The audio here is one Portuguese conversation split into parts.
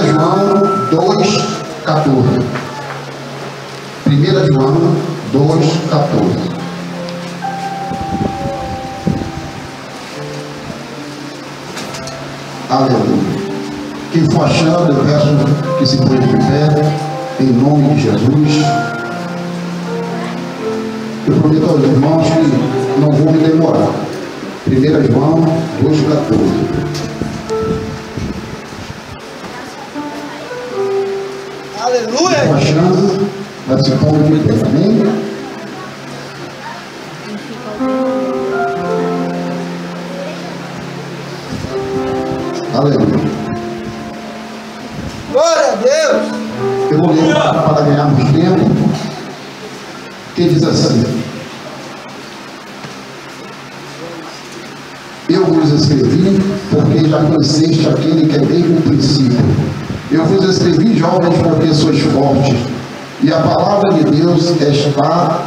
João 2,14. 1 João 2,14. Aleluia. Quem for achando, eu peço que se ponha de pé, em nome de Jesus. Eu prometo aos irmãos que não vou me demorar. 1 João 2,14. Aleluia! Quem for achando, vai se pôr de pé, amém? Aleluia. Glória a Deus! Eu vou ler para ganharmos tempo. Que diz assim: eu vos escrevi porque já conheceste aquele que é desde o princípio. Eu vos escrevi, jovens, porque sois fortes, e a palavra de Deus está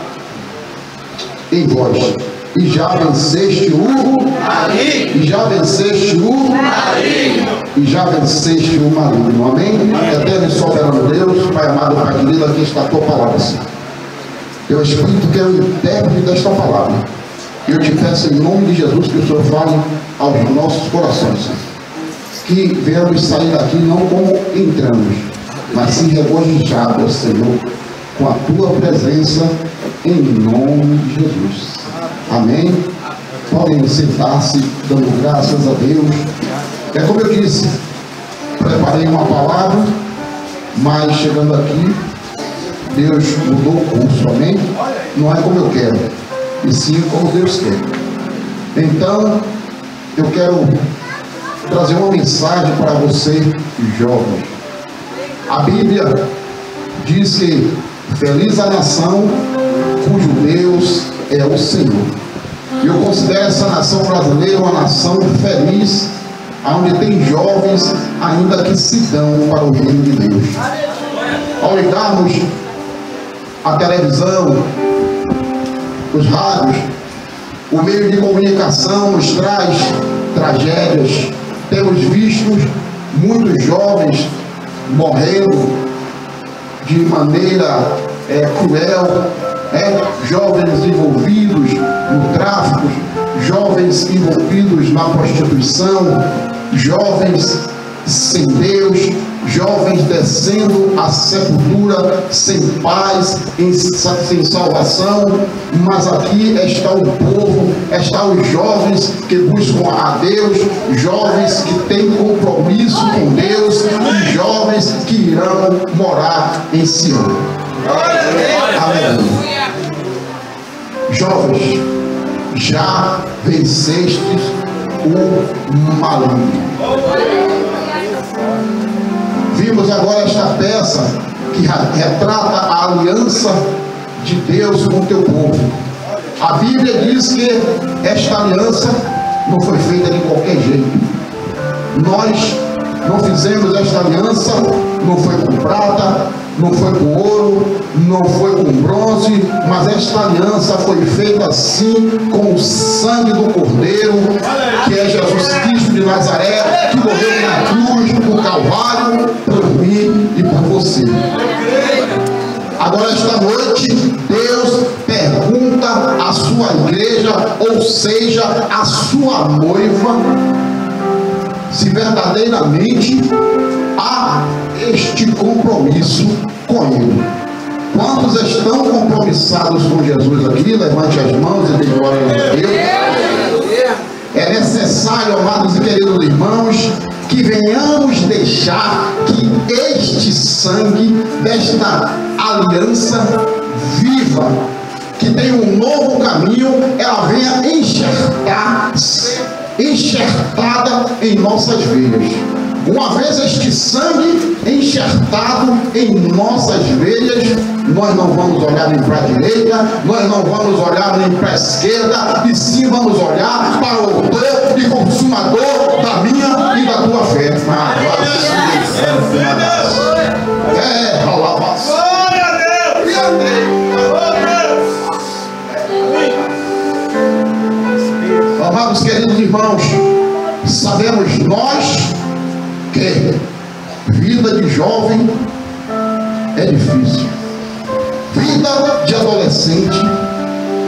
em vós. E já venceste o maligno. E já venceste o maligno. E já venceste o maligno. Amém? Eterno e soberano Deus, Pai amado, Pai querido, aqui está a tua palavra, Senhor. Teu Espírito que é o intérprete desta palavra. Eu te peço em nome de Jesus que o Senhor fale aos nossos corações, Senhor. Que venhamos sair daqui não como entramos, mas sim regozijados, Senhor, com a tua presença, em nome de Jesus. Amém? Podem sentar-se, dando graças a Deus. É como eu disse, preparei uma palavra, mas chegando aqui, Deus mudou o curso, amém? Não é como eu quero, e sim como Deus quer. Então, eu quero trazer uma mensagem para você, jovem. A Bíblia diz que feliz a nação cujo Deus é o Senhor. E eu considero essa nação brasileira uma nação feliz, onde tem jovens ainda que se dão para o reino de Deus. Ao ligarmos a televisão, os rádios, o meio de comunicação nos traz tragédias. Temos visto muitos jovens morrendo de maneira cruel, jovens envolvidos no tráfico, jovens envolvidos na prostituição, jovens sem Deus, jovens descendo a sepultura sem paz, sem salvação. Mas aqui está o povo, está os jovens que buscam a Deus, jovens que têm compromisso com Deus e jovens que irão morar em Sião. Aleluia. Jovens, já vencestes o maligno. Vimos agora esta peça que retrata a aliança de Deus com o teu povo. A Bíblia diz que esta aliança não foi feita de qualquer jeito. Nós não fizemos esta aliança, não foi com prata, não foi com ouro, não foi com bronze, mas esta aliança foi feita assim com o sangue do Cordeiro, que é Jesus Cristo de Nazaré, que morreu na cruz do Calvário por mim e por você. Agora, esta noite, Deus pergunta à sua igreja, ou seja, à sua noiva, se verdadeiramente há este compromisso com Ele. Quantos estão compromissados com Jesus aqui? Levante as mãos e dê glória a Deus. É necessário, amados e queridos irmãos, que venhamos deixar que este sangue desta aliança viva, que tem um novo caminho, ela venha enxertada em nossas veias. Uma vez este sangue enxertado em nossas veias, nós não vamos olhar nem para a direita, nós não vamos olhar nem para a esquerda, e sim vamos olhar para o autor e consumador da minha e da tua fé. Glória a Deus! Amados queridos irmãos, sabemos nós que Vida de jovem é difícil. Vida de adolescente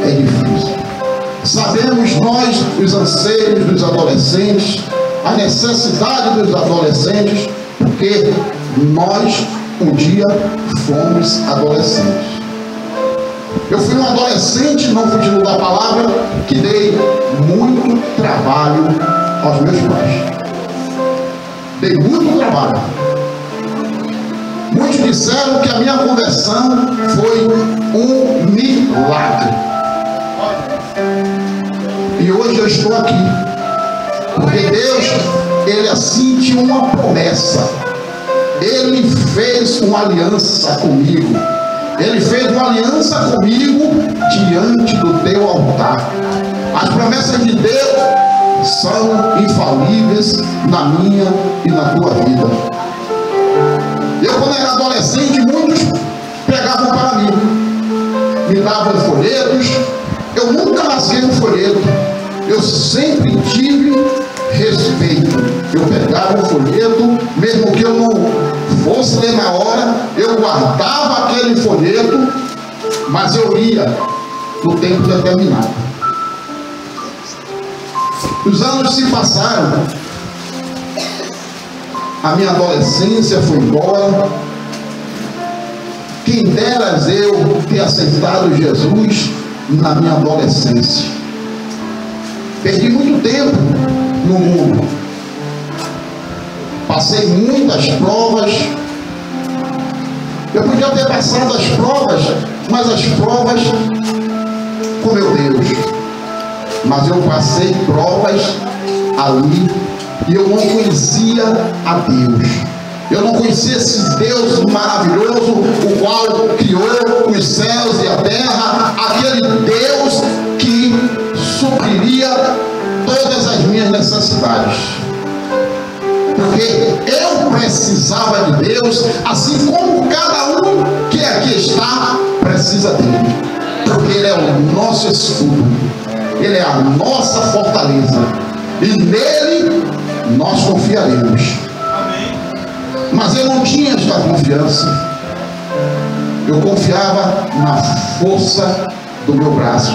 é difícil. Sabemos nós os anseios dos adolescentes, a necessidade dos adolescentes, porque nós um dia fomos adolescentes. Eu fui um adolescente, não fugindo da palavra, que dei muito trabalho aos meus pais. Dei muito trabalho. Muitos disseram que a minha conversão foi um milagre. E hoje eu estou aqui. Porque Deus, Ele assim tinha uma promessa. Ele fez uma aliança comigo. Ele fez uma aliança comigo diante do teu altar. As promessas de Deus são infalíveis na minha e na tua vida. Eu, quando era adolescente, muitos pegavam para mim, me davam folhetos. Eu nunca rasguei um folheto. Eu sempre tive respeito. Eu pegava um folheto, mesmo que eu não fosse ler na hora, eu guardava aquele folheto, mas eu lia no tempo determinado. Os anos se passaram, a minha adolescência foi embora. Quem deras eu ter aceitado Jesus na minha adolescência. Perdi muito tempo no mundo. Passei muitas provas. Eu podia ter passado as provas, mas as provas com meu Deus. Mas eu passei provas ali e eu não conhecia a Deus. Eu não conhecia esse Deus maravilhoso, o qual criou os céus e a terra, aquele Deus que supriria todas as minhas necessidades. Porque eu precisava de Deus, assim como cada um que aqui está precisa dele. Porque Ele é o nosso escudo, Ele é a nossa fortaleza, e nele nós confiaremos. Mas eu não tinha esta confiança. Eu confiava na força do meu braço.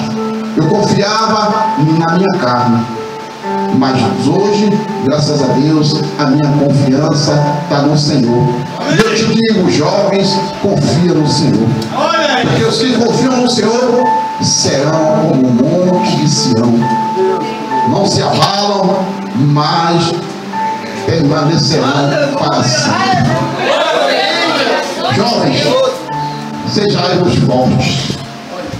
Eu confiava na minha carne. Mas hoje, graças a Deus, a minha confiança está no Senhor. E eu te digo, jovens, confia no Senhor. Porque os que confiam no Senhor serão como o monte de Sião. Não se abalam, mas permanecerão para sempre. Jovens, sejais fortes.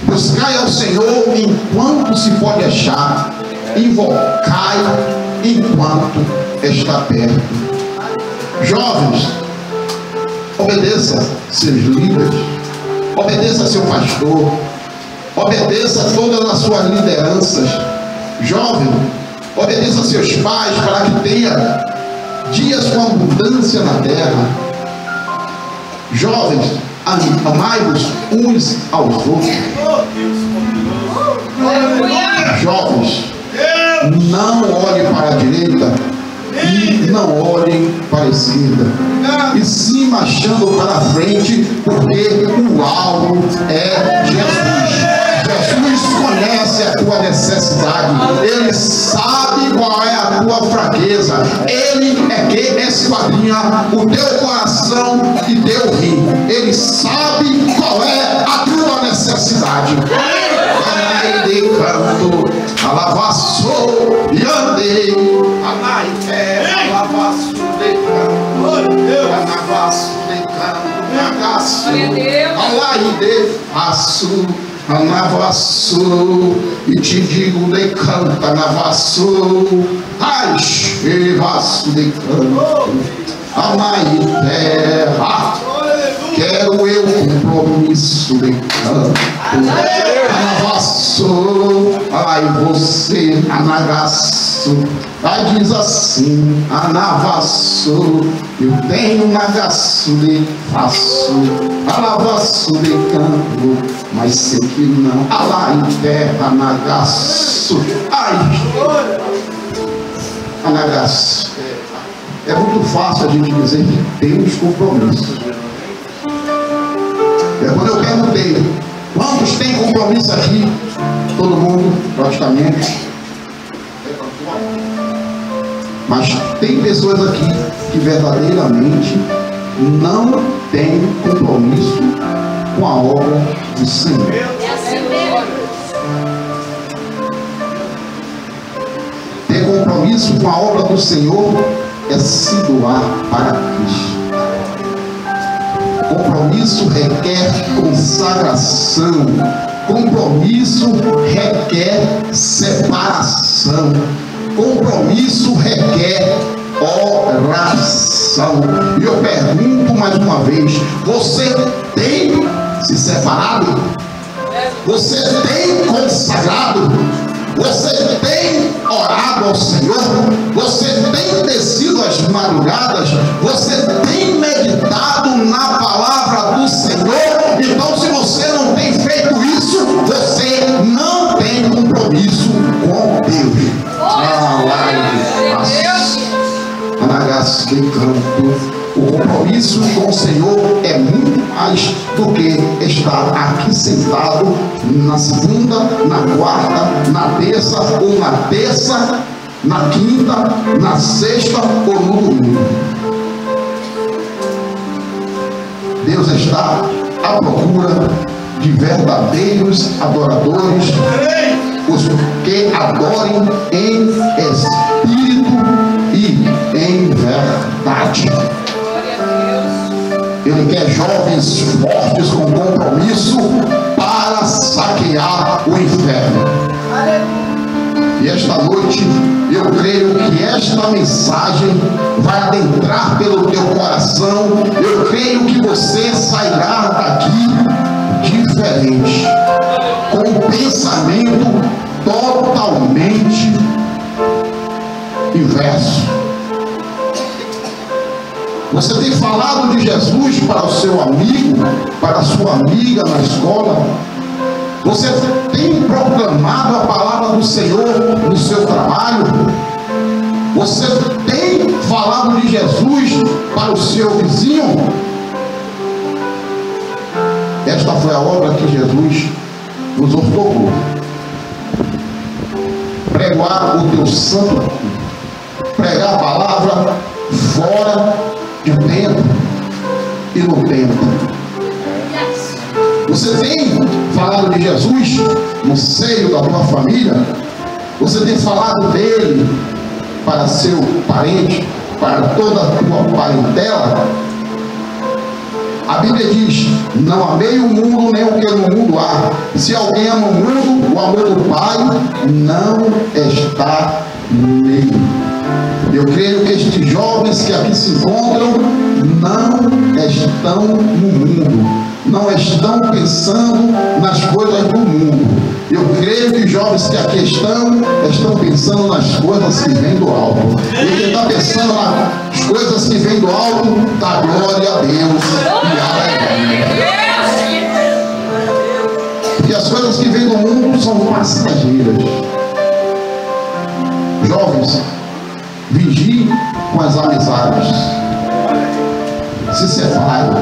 Buscai ao Senhor enquanto se pode achar. Invocai enquanto está perto. Jovens, obedeça seus líderes. Obedeça seu pastor. Obedeça todas as suas lideranças. Jovem, obedeça seus pais para que tenha dias com abundância na terra. Jovens, amai-vos uns aos outros. Jovens, não olhem para a direita e não olhem para a esquerda, e sim marchando para a frente, porque o alvo é Jesus. Jesus conhece a tua necessidade, Ele sabe qual é a tua fraqueza, Ele é quem esquadrinha o teu coração e teu rim. Ele sabe qual é a tua necessidade. De canto, alavaçou e andei, alavaço de canto, alavaço de canto, agaço, alaide faço, alavaço, e te digo de canto, alavaço, ai, chevaço de canto, amai terra, quero eu compromisso de canto. Anavaço, ai você, anagaço, ai diz assim, anavaço, eu tenho nagaço de faço, alavaço de campo, mas sei que não, alá em terra, anagaço, ai, anagaço, É muito fácil a gente dizer que temos compromisso. É quando eu perguntei, quantos têm compromisso aqui? Todo mundo, praticamente. Mas tem pessoas aqui que verdadeiramente não têm compromisso com a obra do Senhor. Ter compromisso com a obra do Senhor é se doar para Cristo. Compromisso requer consagração. Compromisso requer separação. Compromisso requer oração. E eu pergunto mais uma vez: você tem se separado? Você tem consagrado? Você tem orado ao Senhor? Você tem descido as madrugadas? Você tem meditado na palavra do Senhor? Então, se você não tem feito isso, você não tem compromisso com Deus. O compromisso com o Senhor é muito mais do que estar aqui sentado na segunda, na quarta, na terça, ou na terça, na quinta, na sexta ou no domingo. Deus está à procura de verdadeiros adoradores, os que adorem em espírito e em verdade. Ele quer jovens fortes com compromisso para saquear o inferno. E esta noite eu creio que esta mensagem vai adentrar pelo teu coração. Eu creio que você sairá daqui diferente, com um pensamento totalmente inverso. Você tem falado de Jesus para o seu amigo, para a sua amiga na escola. Você tem proclamado a palavra do Senhor no seu trabalho. Você tem falado de Jesus para o seu vizinho. Esta foi a obra que Jesus nos ordenou. Pregar o teu santo, pregar a palavra fora de tempo e no tempo. Você tem falado de Jesus no seio da tua família? Você tem falado dele para seu parente, para toda a tua parentela? A Bíblia diz: não amei o mundo nem o que no mundo há. Se alguém ama o mundo, o amor do Pai não está nele. Eu creio que estes jovens que aqui se encontram não estão no mundo, não estão pensando nas coisas do mundo. Eu creio que os jovens que aqui estão pensando nas coisas que vêm do alto. E quem está pensando nas coisas que vêm do alto, dá glória a Deus e aleluia. Porque as coisas que vêm do mundo são passageiras. Jovens, vigie com as amizades. Se separe.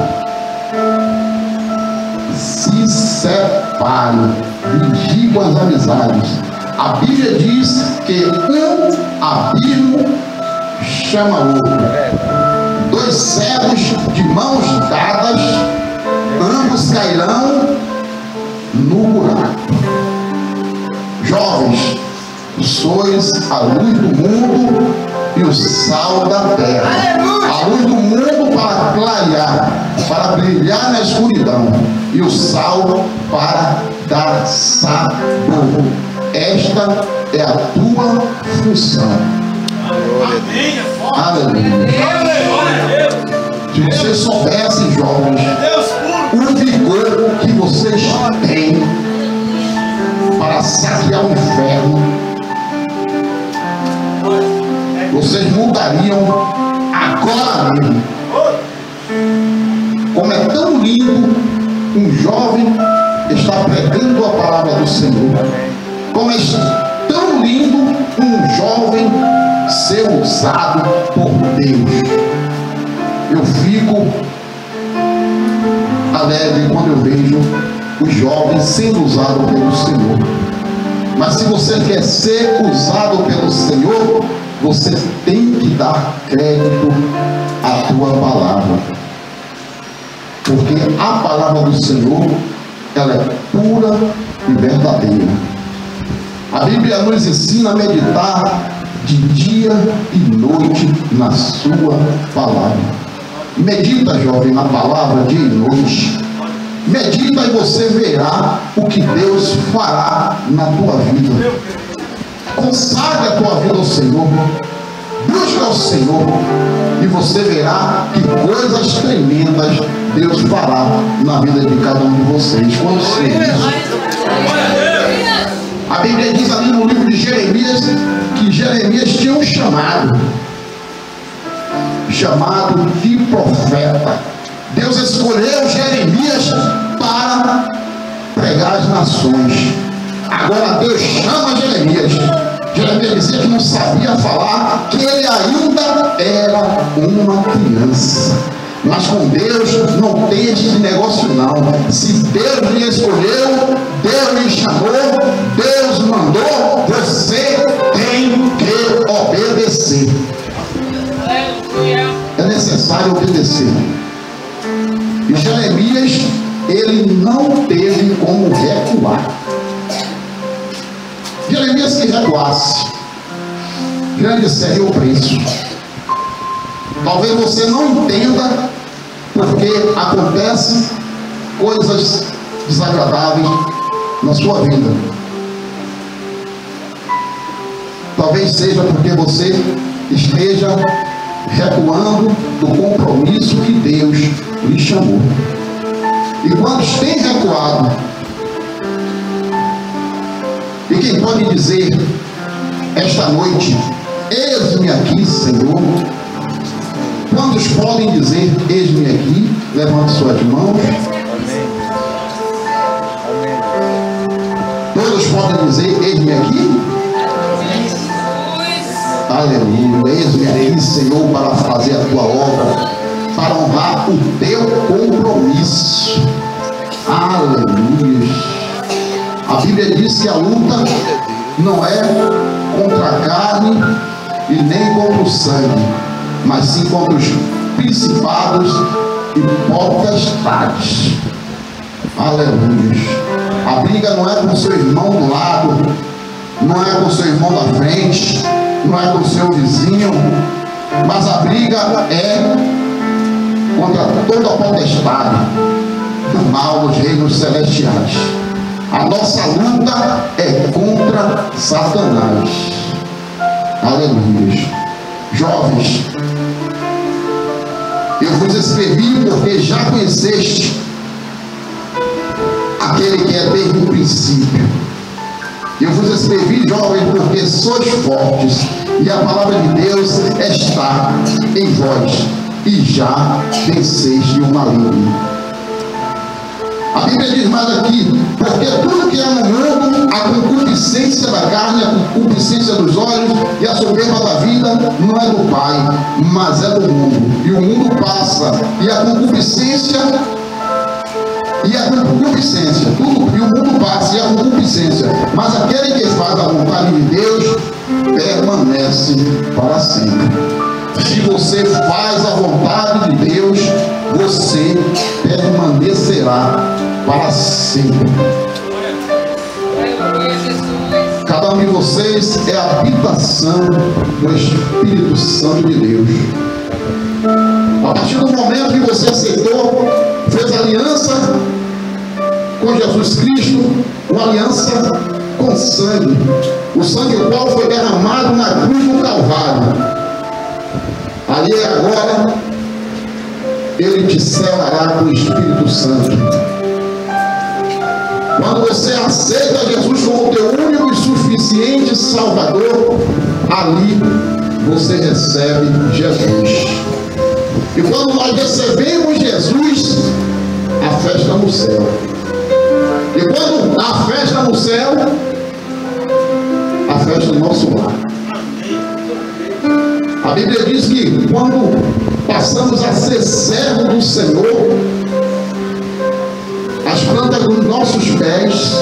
Se separe. Vigie com as amizades. A Bíblia diz que um abismo chama outro. Dois cegos de mãos dadas, ambos cairão no buraco. Jovens, sois a luz do mundo e o sal da terra. A luz do mundo para clarear, para brilhar na escuridão, e o sal para dar sabor. Esta é a tua função. Aleluia. Se vocês soubessem, jovens, o vigor que vocês têm para saquear o inferno, vocês mudariam agora mesmo. Como é tão lindo um jovem estar pregando a palavra do Senhor. Como é tão lindo um jovem ser usado por Deus. Eu fico alegre quando eu vejo os jovens sendo usados pelo Senhor. Mas se você quer ser usado pelo Senhor, você tem que dar crédito à tua palavra. Porque a palavra do Senhor, ela é pura e verdadeira. A Bíblia nos ensina a meditar de dia e noite na sua palavra. Medita, jovem, na palavra dia e noite. Medita e você verá o que Deus fará na tua vida. Consagre a tua vida ao Senhor. Busca ao Senhor e você verá que coisas tremendas Deus fará na vida de cada um de vocês. Quando você a Bíblia diz ali no livro de Jeremias que Jeremias tinha um chamado de profeta. Deus escolheu Jeremias para pregar as nações. Agora Deus chama Jeremias. Jeremias dizia que não sabia falar, que ele ainda era uma criança. Mas com Deus não tem esse negócio não. Se Deus lhe escolheu, Deus lhe chamou, Deus mandou, você tem que obedecer. É necessário obedecer. E Jeremias, ele não teve como recuar. Jeremias que recuasse, grande seria o preço. Talvez você não entenda porque acontecem coisas desagradáveis na sua vida. Talvez seja porque você esteja recuando do compromisso que Deus lhe chamou. E quantos têm recuado? E quem pode dizer esta noite, eis-me aqui, Senhor? Quantos podem dizer, eis-me aqui? Levante suas mãos. Todos podem dizer, eis-me aqui? Aleluia. Eis-me aqui, Senhor, para fazer a tua obra, para honrar o teu compromisso. Aleluia. A Bíblia diz que a luta não é contra a carne e nem contra o sangue, mas sim contra os principados e potestades. Aleluia. A briga não é com o seu irmão do lado, não é com o seu irmão da frente, não é com o seu vizinho, mas a briga é contra toda a potestade do mal nos reinos celestiais. A nossa luta é contra Satanás. Aleluia. Jovens, eu vos escrevi porque já conheceste aquele que é desde o princípio. Eu vos escrevi, jovens, porque sois fortes e a palavra de Deus está em vós e já venceste o maligno. A Bíblia diz mais aqui, porque tudo que é no mundo, a concupiscência da carne, a concupiscência dos olhos e a soberba da vida, não é do Pai, mas é do mundo. E o mundo passa, e a concupiscência, tudo, e o mundo passa, e a concupiscência, mas aquele que faz a vontade de Deus, permanece para sempre. Se você faz a vontade de Deus, você permanecerá para sempre. Cada um de vocês é a habitação do Espírito Santo de Deus. A partir do momento que você aceitou, fez aliança com Jesus Cristo, uma aliança com sangue, o sangue do qual foi derramado na cruz do Calvário. Ali agora ele te selará com o Espírito Santo. Quando você aceita Jesus como teu único e suficiente Salvador, ali você recebe Jesus. E quando nós recebemos Jesus, a festa no céu. E quando a festa no céu, a festa no nosso lar. A Bíblia diz que quando passamos a ser servo do Senhor, as plantas dos nossos pés,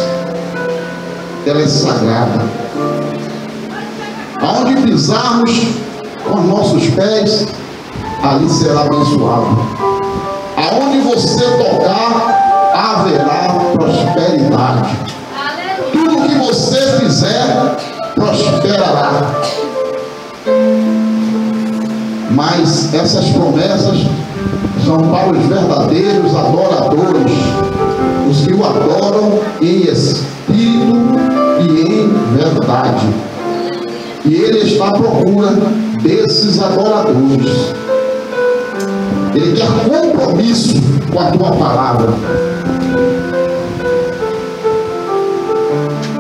ela é sagrada. Aonde pisarmos com os nossos pés, ali será abençoado. Aonde você tocar, haverá prosperidade. Tudo que você fizer, prosperará. Mas essas promessas são para os verdadeiros adoradores, os que o adoram em espírito e em verdade. E Ele está à procura desses adoradores. Ele quer compromisso com a tua palavra.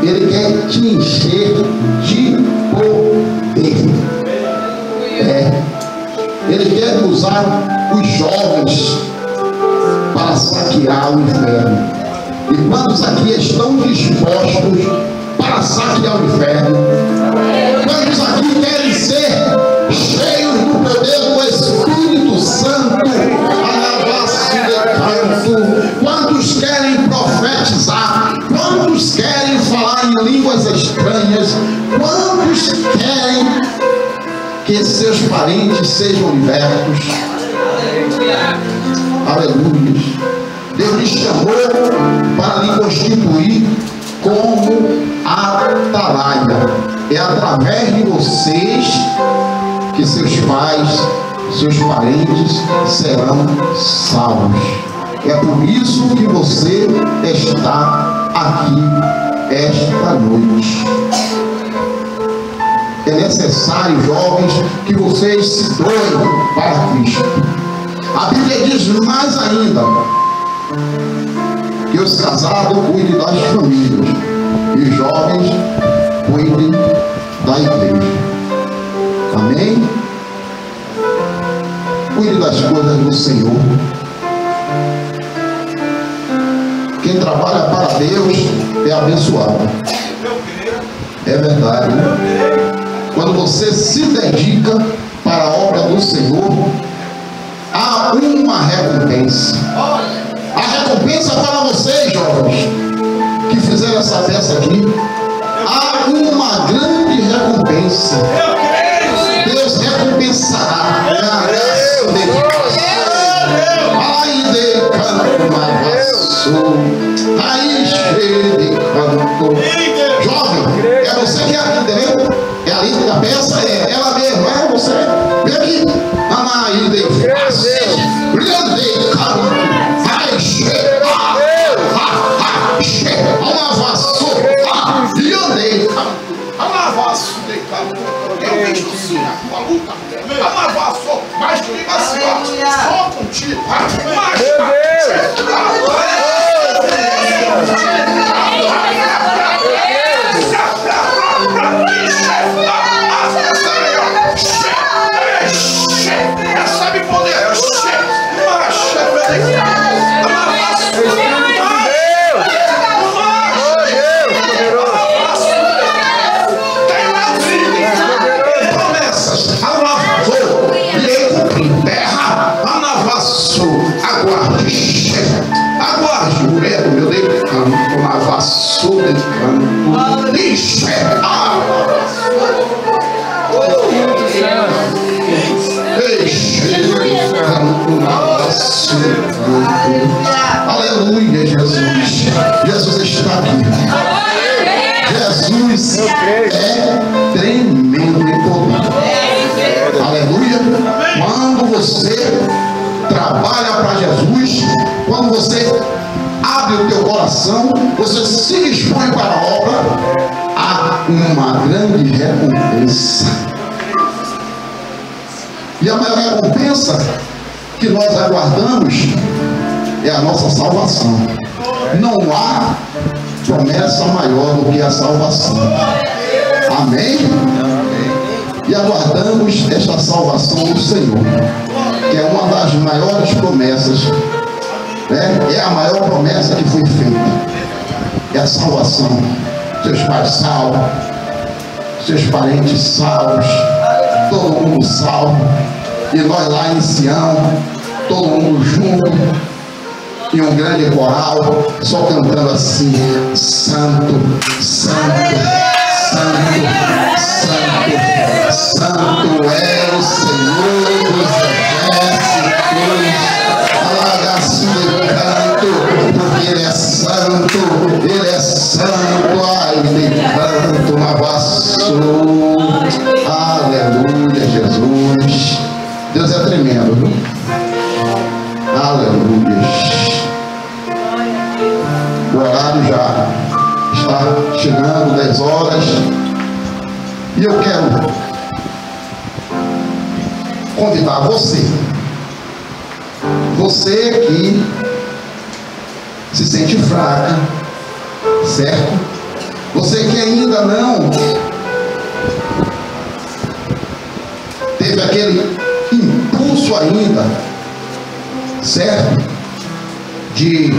Ele quer te encher de poder. Ele quer usar os jovens para saquear o inferno. E quantos aqui estão dispostos para saquear o inferno? Quantos aqui querem ser cheios do poder do Espírito Santo? Quantos querem profetizar? Quantos querem falar em línguas estranhas? Quantos querem que seus parentes sejam libertos? Aleluia. Deus lhe chamou para lhe constituir como atalaia. É através de vocês que seus pais, seus parentes serão salvos. É por isso que você está aqui esta noite. É necessário, jovens, que vocês se doem para Cristo. A Bíblia diz mais ainda que os casados cuidem das famílias e os jovens cuidem da igreja. Amém? Cuide das coisas do Senhor. Quem trabalha para Deus é abençoado. É verdade, né? Quando você se dedica para a obra do Senhor, há uma recompensa. A recompensa para vocês, jovens, que fizeram essa peça aqui, há uma grande recompensa. Deus recompensará. Aí de canto aí cheio de canto. Jovem, é você que é aqui, entendeu? É a linda da peça, é ela mesmo, é você. Vem aqui. Aí de canto. Aí cheio. Uma vassoura. E andei. Uma vassoura de canto. Eu vejo sim, a luta. Uma vassoura. Mas diga assim, ó. Só contigo. Mas. Sabe poder? Promessas. Aguarde o medo, meu Deus, canto, na vassoura de canto, lixe, canto na vassoura. Aleluia, Jesus. Jesus está aqui. Jesus é tremendo em poder. Aleluia. Quando você trabalha para Jesus, quando você abre o teu coração, você se dispõe para a obra, há uma grande recompensa. E a maior recompensa que nós aguardamos é a nossa salvação. Não há promessa maior do que a salvação. Amém? E aguardamos esta salvação do Senhor, que é uma das maiores promessas, né? É a maior promessa que foi feita. É a salvação. Seus pais salvos, seus parentes salvos, todo mundo salvo, e nós lá em Sião, todo mundo junto, e um grande coral, só cantando assim: Santo, Santo, Santo, Santo, Santo é o Senhor dos exércitos. Alaga-se de canto, porque Ele é santo, Ele é santo. Ai, de canto, lavaçou. Aleluia, Jesus. Deus é tremendo, viu? Aleluia. O horário já está chegando, 10 horas. E eu quero convidar você que se sente fraca, certo? Você que ainda não teve aquele impulso ainda, certo? De,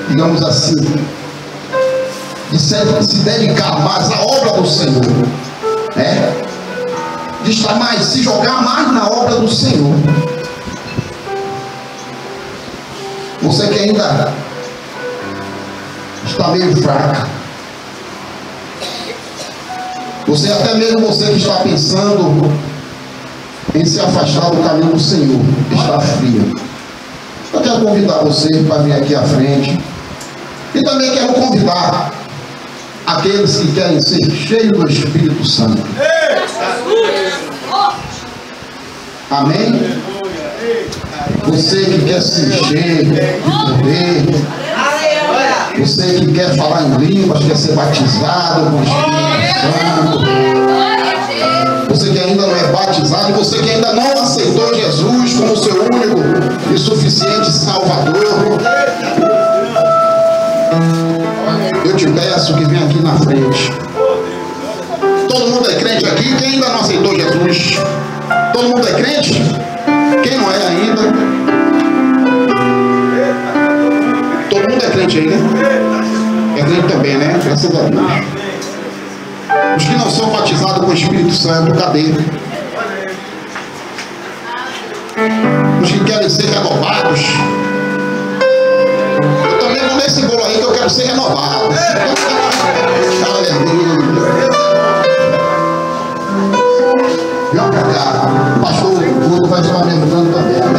digamos assim, de se dedicar mais à obra do Senhor, né? De estar mais, se jogar mais na obra do Senhor. Você que ainda está meio fraca, até mesmo você que está pensando em se afastar do caminho do Senhor, está fria. Eu quero convidar você para vir aqui à frente. E também quero convidar aqueles que querem ser cheios do Espírito Santo. Amém? Você que quer se encher de poder, você que quer falar em línguas, quer ser batizado com o Espírito Santo, você que ainda não é batizado, você que ainda não aceitou Jesus como seu único e suficiente Salvador, eu te peço que venha aqui na frente. Todo mundo é crente aqui? Quem ainda não aceitou Jesus? Todo mundo é crente? Quem não é ainda? Todo mundo é crente aí, né? É crente também, né? Graças a Deus. Os que não são batizados com o Espírito Santo, cadê? Os que querem ser renovados. Eu também vou nesse bolo aí que eu quero ser renovado. Aleluia. Vem pra cá. O pastor vai estar me ajudando também.